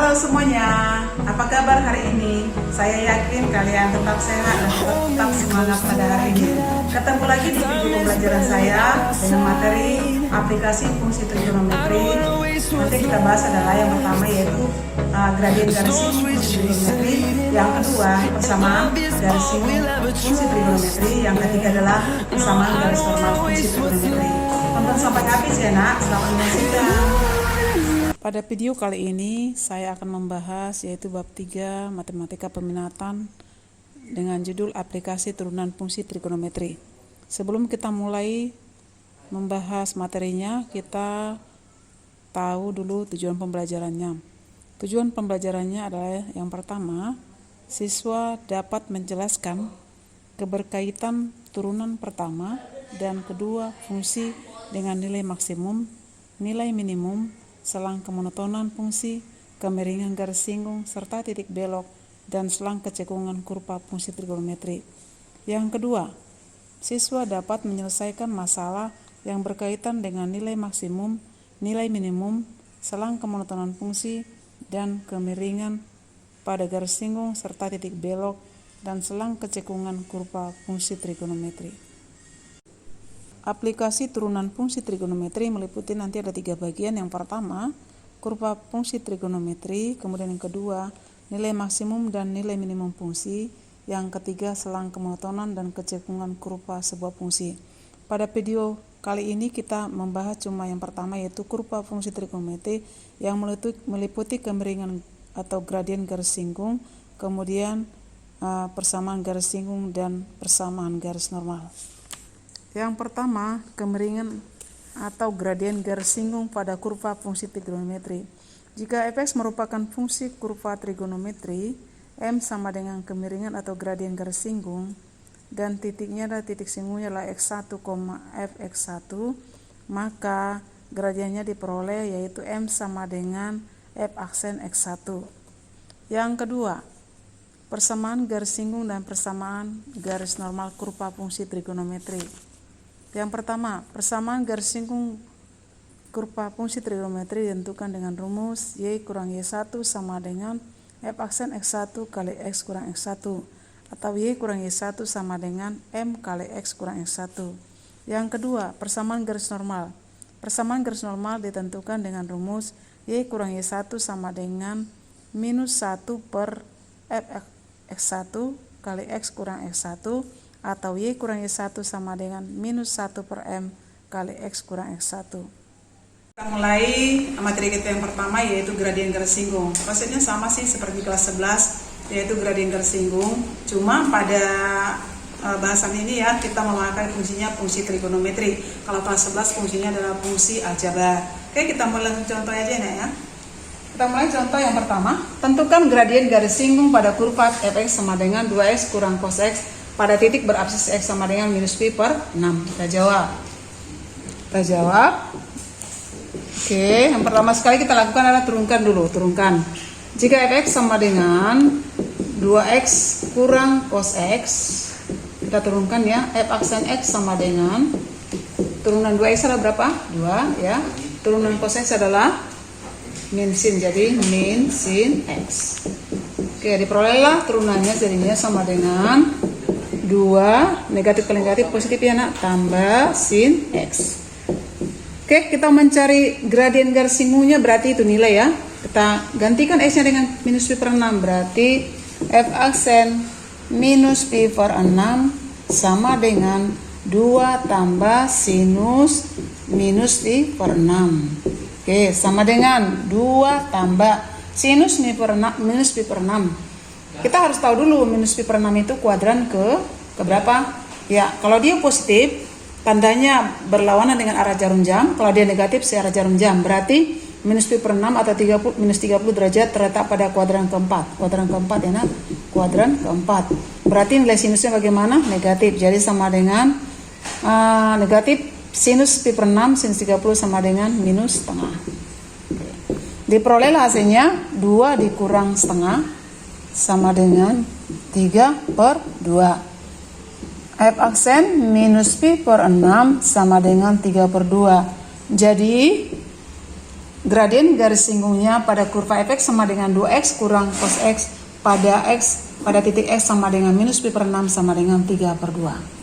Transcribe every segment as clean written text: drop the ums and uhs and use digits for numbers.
Halo semuanya, apa kabar hari ini? Saya yakin kalian tetap sehat dan tetap semangat pada hari ini. Ketemu lagi di video pembelajaran saya dengan materi aplikasi fungsi trigonometri. Nanti kita bahas adalah yang pertama yaitu gradien garis singgung fungsi trigonometri. Yang kedua persamaan garis singgung fungsi trigonometri. Yang ketiga adalah persamaan garis normal fungsi trigonometri. Tonton sampai habis ya nak, selamat menyaksikan. Pada video kali ini saya akan membahas yaitu bab 3 matematika peminatan dengan judul aplikasi turunan fungsi trigonometri. Sebelum kita mulai membahas materinya, kita tahu dulu tujuan pembelajarannya. Tujuan pembelajarannya adalah yang pertama, siswa dapat menjelaskan keberkaitan turunan pertama dan kedua fungsi dengan nilai maksimum, nilai minimum, selang kemonotonan fungsi, kemiringan garis singgung, serta titik belok, dan selang kecekungan kurva fungsi trigonometri. Yang kedua, siswa dapat menyelesaikan masalah yang berkaitan dengan nilai maksimum, nilai minimum, selang kemonotonan fungsi, dan kemiringan pada garis singgung, serta titik belok, dan selang kecekungan kurva fungsi trigonometri. Aplikasi turunan fungsi trigonometri meliputi nanti ada 3 bagian. Yang pertama, kurva fungsi trigonometri, kemudian yang kedua, nilai maksimum dan nilai minimum fungsi, yang ketiga, selang kemonotonan dan kecekungan kurva sebuah fungsi. Pada video kali ini kita membahas cuma yang pertama yaitu kurva fungsi trigonometri yang meliputi kemiringan atau gradien garis singgung, kemudian persamaan garis singgung dan persamaan garis normal. Yang pertama, kemiringan atau gradien garis singgung pada kurva fungsi trigonometri. Jika fx merupakan fungsi kurva trigonometri, m sama dengan kemiringan atau gradien garis singgung, dan titiknya adalah titik singgungnya adalah x1, fx1, maka gradiennya diperoleh yaitu m sama dengan f aksen x1. Yang kedua, persamaan garis singgung dan persamaan garis normal kurva fungsi trigonometri. Yang pertama, persamaan garis singgung kurva fungsi trigonometri ditentukan dengan rumus y kurang y1 sama dengan f aksen x1 kali x kurang x1, atau y kurang y1 sama dengan m kali x kurang x1. Yang kedua, persamaan garis normal. Persamaan garis normal ditentukan dengan rumus y kurang y1 sama dengan minus 1 per f x1 kali x kurang x1, atau y kurang y1 sama dengan minus 1 per m kali x kurang x1. Kita mulai materi kita yang pertama yaitu gradien garis singgung. Prosesnya sama sih seperti kelas 11 yaitu gradien garis singgung. Cuma pada bahasan ini ya kita memakai fungsinya fungsi trigonometri. Kalau kelas 11 fungsinya adalah fungsi aljabar. Oke, kita mulai contoh aja ya. Kita mulai contoh yang pertama. Tentukan gradien garis singgung pada kurva fx sama dengan 2x kurang cos x pada titik berabsis x sama dengan minus pi per 6. Kita jawab. Oke, yang pertama sekali kita lakukan adalah turunkan dulu. Jika fx sama dengan 2x kurang cos x, kita turunkan ya. F aksen x sama dengan turunan 2x adalah berapa? 2 ya. Turunan cos x adalah min sin, jadi min sin x. Oke, diperolehlah turunannya jadinya sama dengan 2 negatif ke negatif positif ya nak, tambah sin x. Oke, kita mencari gradien garis singgungnya, berarti itu nilai ya. Kita gantikan x nya dengan minus pi per 6, berarti f aksen minus pi per 6 sama dengan 2 tambah sinus minus pi per 6. Oke, sama dengan 2 tambah sinus minus pi per 6. Kita harus tahu dulu minus pi per 6 itu kuadran ke berapa? Ya, kalau dia positif, tandanya berlawanan dengan arah jarum jam. Kalau dia negatif, searah jarum jam. Berarti minus pi per 6 atau minus 30 derajat terletak pada kuadran keempat. Kuadran keempat ya, nak? Kuadran keempat. Berarti nilai sinusnya bagaimana? Negatif. Jadi sama dengan negatif sinus pi per 6, sinus 30 sama dengan minus setengah. Diperolehlah hasilnya 2 dikurang setengah sama dengan 3 per 2. F aksen minus pi per 6 sama dengan 3 per 2. Jadi gradien garis singgungnya pada kurva fx sama dengan 2x kurang cos x pada titik x sama dengan minus pi per 6 sama dengan 3/2.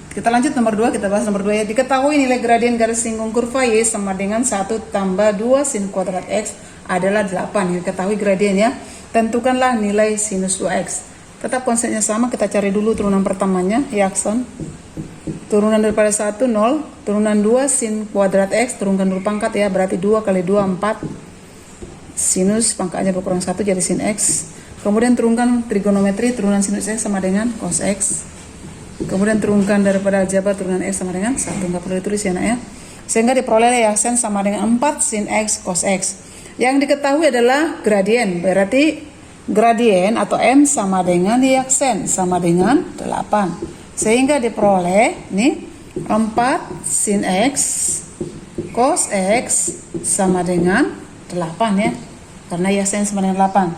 Kita lanjut nomor 2, kita bahas nomor 2 ya. Diketahui nilai gradien garis singgung kurva y sama dengan 1 tambah 2 sin kuadrat x adalah 8. Diketahui gradien ya. Tentukanlah nilai sinus 2x. Tetap konsepnya sama, kita cari dulu turunan pertamanya, y akson. Turunan daripada 1, 0. Turunan 2, sin kuadrat X. Turunkan dulu pangkat ya, berarti 2 kali 2, 4. Sinus, pangkatnya berkurang 1, jadi sin X. Kemudian turunkan trigonometri, turunan sinus X sama dengan cos X. Kemudian turunkan daripada aljabar, turunan X sama dengan 1. Nggak perlu ditulis ya nak ya. Sehingga diperoleh aksen sama dengan 4 sin X cos X. Yang diketahui adalah gradien. Berarti gradien atau M sama dengan y aksen sama dengan 8. Sehingga diperoleh nih 4 sin X cos X sama dengan 8 ya. Karena y aksen sama dengan 8.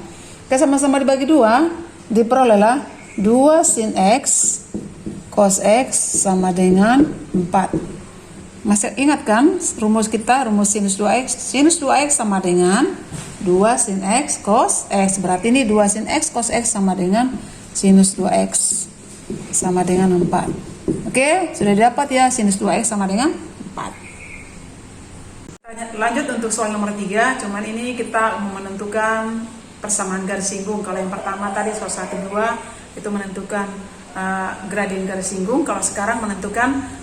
Oke, sama-sama dibagi 2, diperolehlah 2 sin X cos X sama dengan 4. Masih ingat kan rumus kita, rumus sinus 2x? Sinus 2x sama dengan 2 sin X cos X. Berarti ini 2 sin X cos X sama dengan sinus 2x sama dengan 4. Oke, sudah dapat ya sinus 2x sama dengan 4. Lanjut untuk soal nomor 3. Cuman ini kita menentukan persamaan garis singgung. Kalau yang pertama tadi soal 1, 2 itu menentukan gradien garis singgung. Kalau sekarang menentukan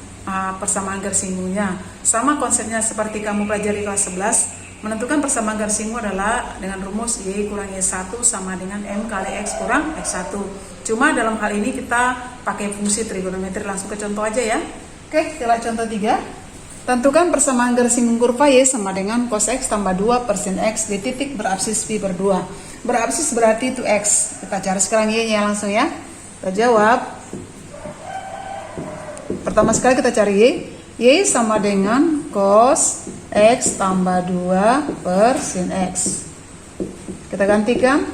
persamaan garis singgungnya. Sama konsepnya seperti kamu pelajari kelas 11. Menentukan persamaan garis singgung adalah dengan rumus y kurang y1 sama dengan m kali x kurang x1. Cuma dalam hal ini kita pakai fungsi trigonometri. Langsung ke contoh aja ya. Oke, kita lihat contoh 3. Tentukan persamaan garis singgung kurva y sama dengan cos x tambah 2 per sin x di titik berabsis pi per 2. Berabsis berarti itu x. Kita cari sekarang y-nya langsung ya. Kita jawab. Pertama sekali kita cari y. Y sama dengan cos X tambah 2 per sin X. Kita gantikan.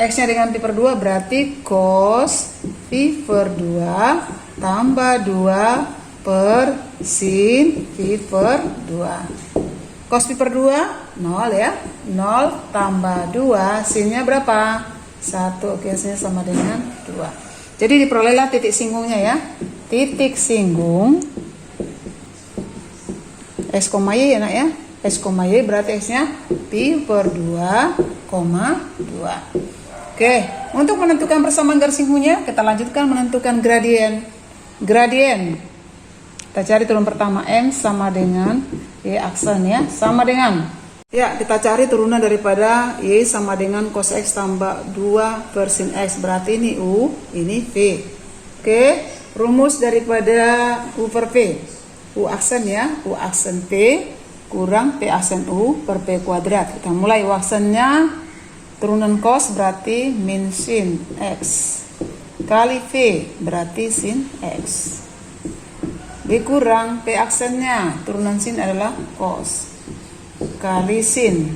X-nya dengan pi per 2 berarti cos pi per 2 tambah 2 per sin pi per 2. Cos pi per 2, 0 ya. 0 tambah 2, sinnya berapa? 1, oke, sinnya sama dengan 2. Jadi diperolehlah titik singgungnya ya. Titik singgung X, Y ya nak ya. X, Y berarti X-nya pi per 2, 2. Oke, untuk menentukan persamaan garis singgungnya, kita lanjutkan menentukan gradien. Gradien. Kita cari turunan pertama, M sama dengan Y aksen ya, sama dengan. Ya, kita cari turunan daripada Y sama dengan cos X tambah 2 per sin X. Berarti ini U, ini V. Oke, rumus daripada U per P. U aksen ya, U aksen P kurang P aksen U per P kuadrat. Kita mulai. U aksennya turunan cos berarti min sin X kali V berarti sin X dikurang P aksennya turunan sin adalah cos kali sin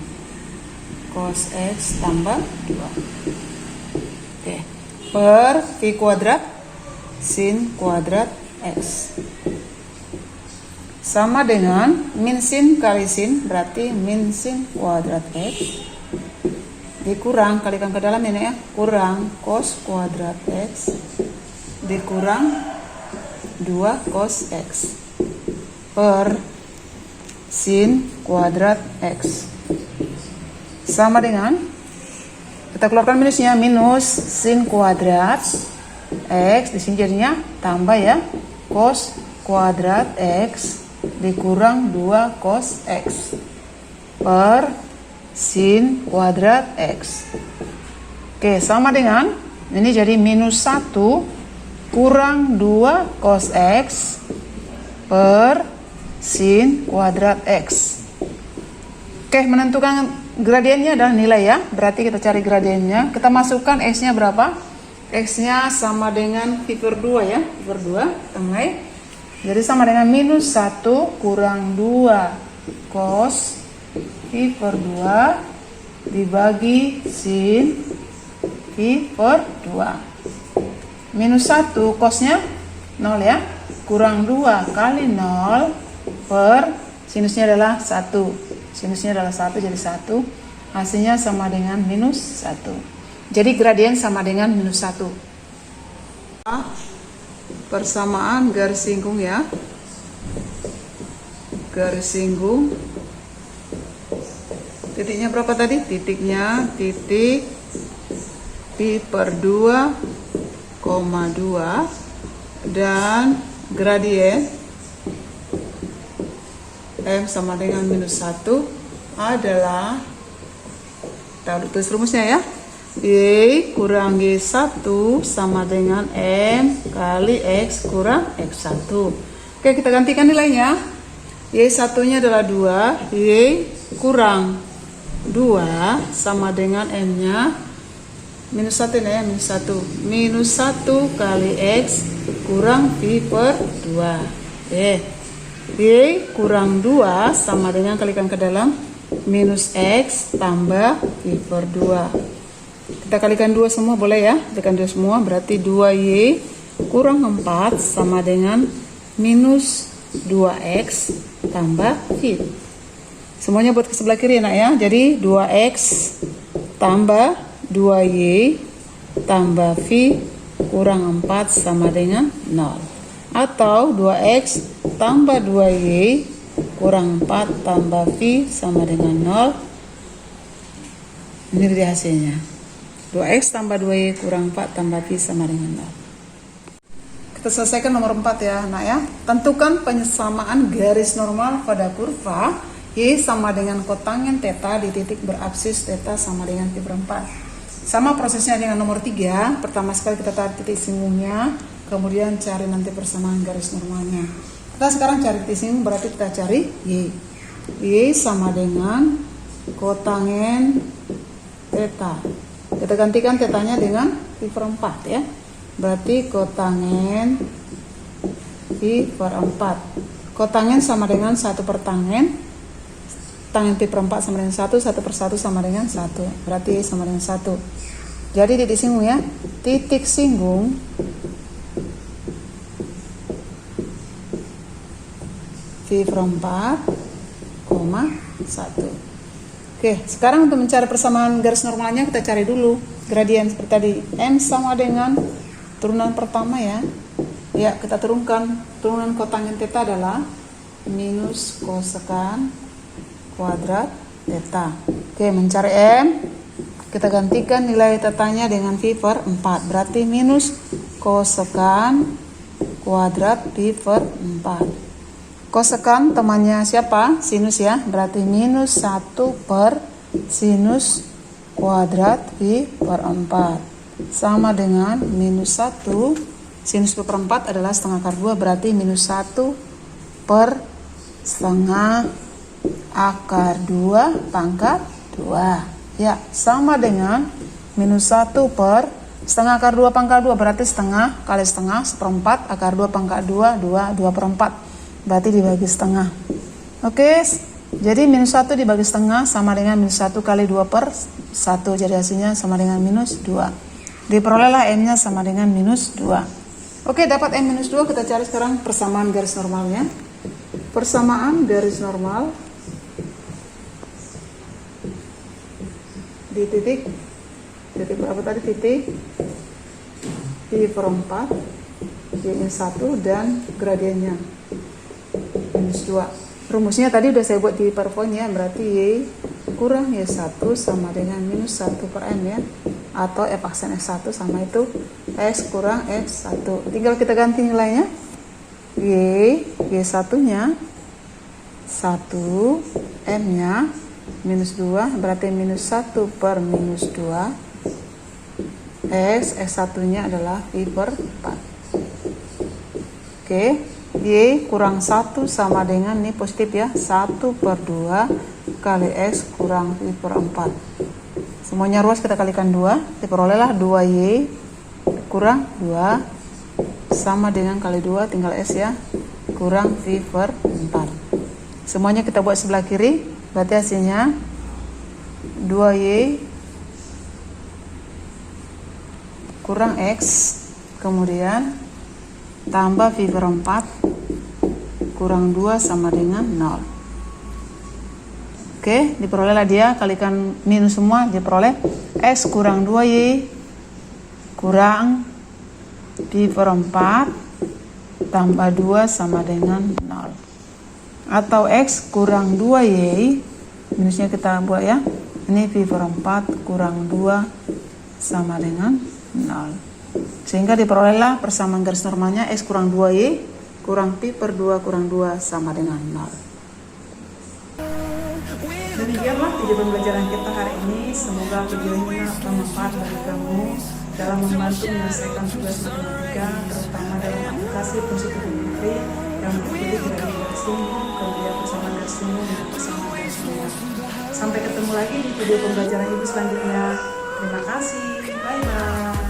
cos X tambah 2. Oke, per V kuadrat sin kuadrat X sama dengan min sin kali sin berarti min sin kuadrat X dikurang, kalikan ke dalam ini ya, kurang cos kuadrat X dikurang 2 cos X per sin kuadrat X sama dengan, kita keluarkan minusnya, minus sin kuadrat X, di sini jadinya tambah ya, cos kuadrat X dikurang 2 cos X per sin kuadrat X. Oke, sama dengan ini jadi minus 1 kurang 2 cos X per sin kuadrat X. Oke, menentukan gradiennya adalah nilai ya. Berarti kita cari gradiennya. Kita masukkan X-nya berapa? X-nya sama dengan pi per 2 ya. Pi per 2, kita mulai. Jadi sama dengan minus 1 kurang 2 cos pi per 2 dibagi sin pi per 2. Minus 1 cosnya 0 ya. Kurang 2 kali 0 per Sinusnya adalah 1. Sinusnya adalah 1, jadi 1. Hasilnya sama dengan minus 1. Jadi gradien sama dengan minus 1. Persamaan garis singgung ya. Garis singgung. Titiknya berapa tadi? Titiknya titik pi per 2,2 dan gradien M sama dengan minus 1 adalah, kita tulis rumusnya ya, Y kurang Y1 sama dengan M kali X kurang X1. Oke, kita gantikan nilainya. Y1 nya adalah 2, Y kurang 2 sama dengan M nya minus 1 ya, minus 1. Minus 1 kali X kurang V per 2. Y kurang 2 sama dengan, kalikan ke dalam, minus X tambah V per 2. Kita kalikan 2 semua boleh ya, kalikan 2 semua, berarti 2Y kurang 4 sama dengan minus 2X tambah V. Semuanya buat ke sebelah kiri nak ya, jadi 2X tambah 2Y tambah V kurang 4 sama dengan 0. Atau 2X tambah 2Y kurang 4 tambah V sama dengan 0. Ini dia hasilnya. 2X tambah 2Y kurang 4 tambah V sama dengan 0. Kita selesaikan nomor 4 ya nak ya. Tentukan penyesamaan garis normal pada kurva Y sama dengan kotangen theta di titik berabsis theta sama dengan pi per 4. Sama prosesnya dengan nomor 3. Pertama sekali kita tarik titik singgungnya, kemudian cari nanti persamaan garis normalnya. Kita sekarang cari titik singgung, berarti kita cari Y. Y sama dengan kotangen theta. Kita gantikan tetanya dengan pi per 4 ya. Berarti kotangen pi per 4. Kotangen sama dengan 1 per tangen. Tangen pi per 4 sama dengan 1, 1 per 1 sama dengan 1. Berarti Y sama dengan 1. Jadi titik singgung ya. Titik singgung pi per 4, 1. Oke, sekarang untuk mencari persamaan garis normalnya kita cari dulu gradien seperti tadi. M sama dengan turunan pertama ya. Ya, kita turunkan. Turunan kotangen theta adalah minus kosekan kuadrat theta. Oke, mencari M, kita gantikan nilai tetanya dengan pi per 4. Berarti minus kosekan kuadrat pi per 4. Kosekan temannya siapa? Sinus ya. Berarti minus 1 per sinus kuadrat pi per 4. Sama dengan minus 1. Sinus pi per 4 adalah setengah akar 2. Berarti minus 1 per setengah akar 2 pangkat 2. Ya, sama dengan minus 1 per setengah akar 2 pangkat 2. Berarti setengah kali setengah, seperempat. Akar 2 pangkat 2, 2 per 4. Berarti dibagi setengah. Oke, jadi minus 1 dibagi setengah sama dengan minus 1 kali 2 per 1. Jadi hasilnya sama dengan minus 2. Diperolehlah M-nya sama dengan minus 2. Oke, dapat M minus 2, kita cari sekarang persamaan garis normalnya. Persamaan garis normal di titik berapa tadi? Titik pi per 4, Y-nya 1 dan gradiennya minus 2. Rumusnya tadi udah saya buat di PowerPoint ya, berarti Y kurang Y1 sama dengan minus 1 per M ya, atau F aksen X1 sama itu X kurang X1. Tinggal kita ganti nilainya. Y1 nya 1, M nya minus 2, berarti minus 1 per minus 2. X1 nya adalah pi per 4. Oke, Y kurang 1 sama dengan, ini positif ya, 1 per 2 kali X kurang pi per 4. Semuanya ruas kita kalikan 2, diperolehlah 2Y kurang 2 sama dengan kali 2 tinggal S ya, kurang pi per 4. Semuanya kita buat sebelah kiri, berarti hasilnya 2Y kurang X kemudian tambah pi per 4 kurang 2 sama dengan 0. Oke, diperolehlah dia, kalikan minus semua, diperoleh X kurang 2Y kurang pi per 4 tambah 2 sama dengan 0. Atau X kurang 2Y, minusnya kita buat ya, ini pi per 4 kurang 2 sama dengan 0. Sehingga diperolehlah persamaan garis normalnya X kurang 2Y kurang pi per 2 kurang 2 sama dengan 0. Demikianlah video pembelajaran kita hari ini. Semoga video ini bermanfaat bagi kamu dalam membantu menyelesaikan tugas matematika, terutama dalam aplikasi fungsi trigonometri yang meliputi grafik garis lingkup, kemudian persamaan garis lingkup, dan persamaan garis lingkup. Sampai ketemu lagi di video pembelajaran ibu selanjutnya. Terima kasih. Bye bye.